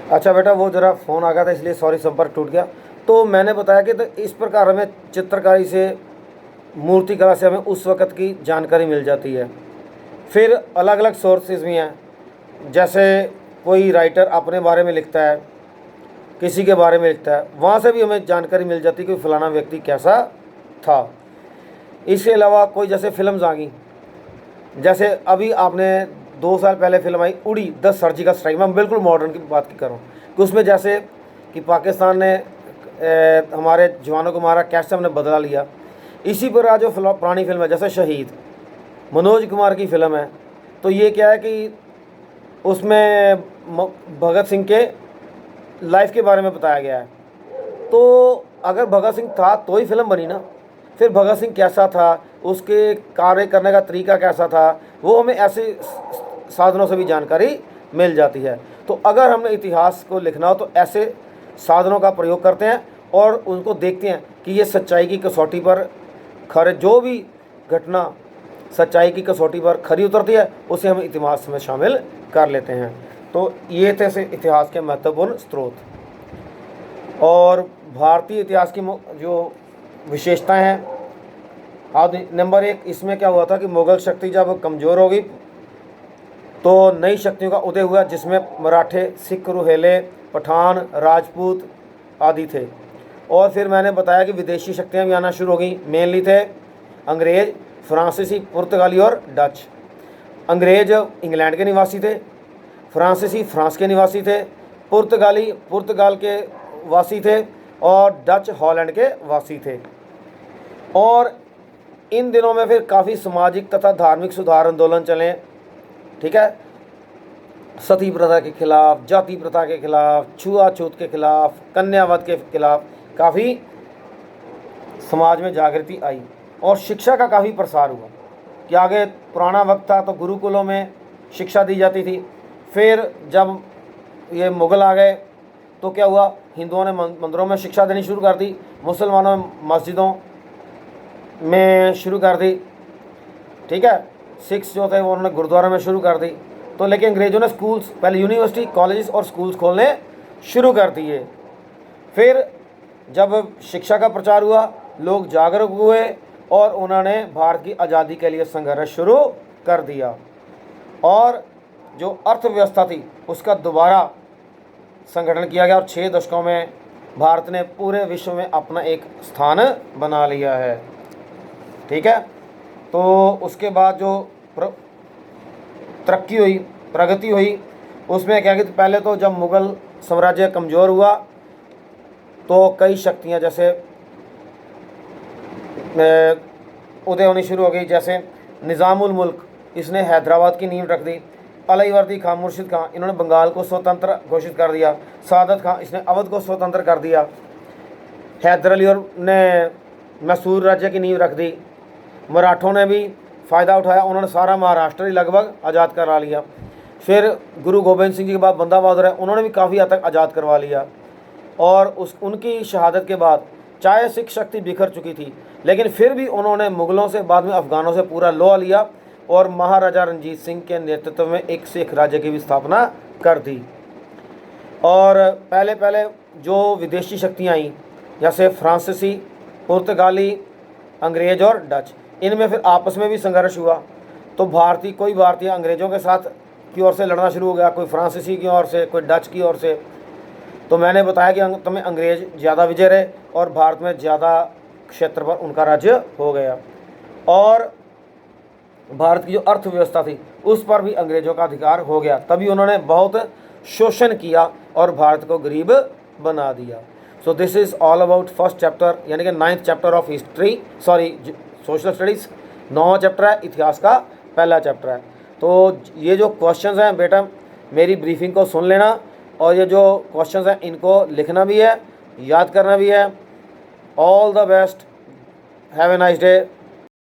अच्छा बेटा, वो ज़रा फ़ोन आ गया था इसलिए सॉरी, संपर्क टूट गया। तो मैंने बताया कि तो इस प्रकार हमें चित्रकारी से, मूर्तिकला से हमें उस वक़्त की जानकारी मिल जाती है। फिर अलग अलग सोर्सेज भी हैं, जैसे कोई राइटर अपने बारे में लिखता है, किसी के बारे में लिखता है, वहाँ से भी हमें जानकारी मिल जाती है कि फ़लाना व्यक्ति कैसा था। इसके अलावा कोई जैसे फिल्म्स आ गई, जैसे अभी आपने 2 साल पहले फिल्म आई उड़ी, द सर्जिकल स्ट्राइक, मैं बिल्कुल मॉडर्न की बात की कर रहा हूँ कि उसमें जैसे कि पाकिस्तान ने हमारे जवानों को मारा, कैसे हमने बदला लिया। इसी पर आज जो पुरानी फिल्म है जैसे शहीद, मनोज कुमार की फिल्म है, तो ये क्या है कि उसमें भगत सिंह के लाइफ के बारे में बताया गया है। तो अगर भगत सिंह था तो ही फिल्म बनी ना, फिर भगत सिंह कैसा था, उसके कार्य करने का तरीका कैसा था, वो हमें ऐसे साधनों से भी जानकारी मिल जाती है। तो अगर हमने इतिहास को लिखना हो तो ऐसे साधनों का प्रयोग करते हैं और उनको देखते हैं कि ये सच्चाई की कसौटी पर खरे, जो भी घटना सच्चाई की कसौटी पर खरी उतरती है उसे हम इतिहास में शामिल कर लेते हैं। तो ये थे से इतिहास के महत्वपूर्ण स्रोत। और भारतीय इतिहास की जो विशेषताएं हैं, आदि नंबर 1, इसमें क्या हुआ था कि मुग़ल शक्ति जब कमज़ोर हो गई तो नई शक्तियों का उदय हुआ, जिसमें मराठे, सिख, रुहेले, पठान, राजपूत आदि थे। और फिर मैंने बताया कि विदेशी शक्तियाँ भी आना शुरू हो गई। मेनली थे अंग्रेज़, फ्रांसीसी, पुर्तगाली और डच। अंग्रेज़ इंग्लैंड के निवासी थे, फ्रांसीसी फ्रांस के निवासी थे, पुर्तगाली पुर्तगाल के वासी थे और डच हॉलैंड के वासी थे। और इन दिनों में फिर काफ़ी सामाजिक तथा धार्मिक सुधार आंदोलन चले, ठीक है, सती प्रथा के खिलाफ, जाति प्रथा के खिलाफ, छुआछूत के खिलाफ, कन्यावध के खिलाफ काफ़ी समाज में जागृति आई और शिक्षा का काफ़ी प्रसार हुआ। कि आगे पुराना वक्त था तो गुरुकुलों में शिक्षा दी जाती थी, फिर जब ये मुग़ल आ गए तो क्या हुआ, हिंदुओं ने मंदिरों में शिक्षा देनी शुरू कर दी, मुसलमानों ने मस्जिदों में शुरू कर दी, ठीक है, सिख्स जो थे वो उन्होंने गुरुद्वारा में शुरू कर दी। तो लेकिन अंग्रेज़ों ने स्कूल्स, पहले यूनिवर्सिटी, कॉलेजेस और स्कूल्स खोलने शुरू कर दिए। फिर जब शिक्षा का प्रचार हुआ, लोग जागरूक हुए और उन्होंने भारत की आज़ादी के लिए संघर्ष शुरू कर दिया। और जो अर्थव्यवस्था थी उसका दोबारा संगठन किया गया और 6 दशकों में भारत ने पूरे विश्व में अपना एक स्थान बना लिया है, ठीक है। तो उसके बाद जो तरक्की हुई, प्रगति हुई, उसमें क्या कि पहले तो जब मुग़ल साम्राज्य कमज़ोर हुआ तो कई शक्तियाँ जैसे उदय होनी शुरू हो गई, जैसे निज़ामुल मुल्क, इसने हैदराबाद की नींव रख दी। अलईवर्दी खां, मुर्शिद खां, इन्होंने बंगाल को स्वतंत्र घोषित कर दिया। सादत खां, इसने अवध को स्वतंत्र कर दिया। हैदर अली और ने मैसूर राज्य की नींव रख दी। मराठों ने भी फ़ायदा उठाया, उन्होंने सारा महाराष्ट्र ही लगभग आज़ाद करवा लिया। फिर गुरु गोबिंद सिंह जी के बाद बंदा बहादुर है, उन्होंने भी काफ़ी हद तक आज़ाद करवा लिया। और उनकी शहादत के बाद चाहे सिख शक्ति बिखर चुकी थी, लेकिन फिर भी उन्होंने मुग़लों से, बाद में अफ़गानों से पूरा लौ लिया और महाराजा रणजीत सिंह के नेतृत्व में एक सिख राज्य की भी स्थापना कर दी। और पहले पहले जो विदेशी शक्तियाँ आई, जैसे फ्रांसीसी, पुर्तगाली, अंग्रेज़ और डच, इनमें फिर आपस में भी संघर्ष हुआ। तो कोई भारतीय अंग्रेज़ों के साथ की ओर से लड़ना शुरू हो गया, कोई फ्रांसीसी की ओर से, कोई डच की ओर से। तो मैंने बताया कि तुम्हें अंग्रेज़ ज़्यादा विजय रहे और भारत में ज़्यादा क्षेत्र पर उनका राज्य हो गया। और भारत की जो अर्थव्यवस्था थी उस पर भी अंग्रेज़ों का अधिकार हो गया, तभी उन्होंने बहुत शोषण किया और भारत को गरीब बना दिया। So this is all about first chapter, यानी कि 9th chapter of history, social studies. 9वां चैप्टर है, इतिहास का पहला चैप्टर है। तो ये जो क्वेश्चंस हैं बेटा, मेरी ब्रीफिंग को सुन लेना और ये जो क्वेश्चंस हैं इनको लिखना भी है, याद करना भी है। All the best, have a nice day.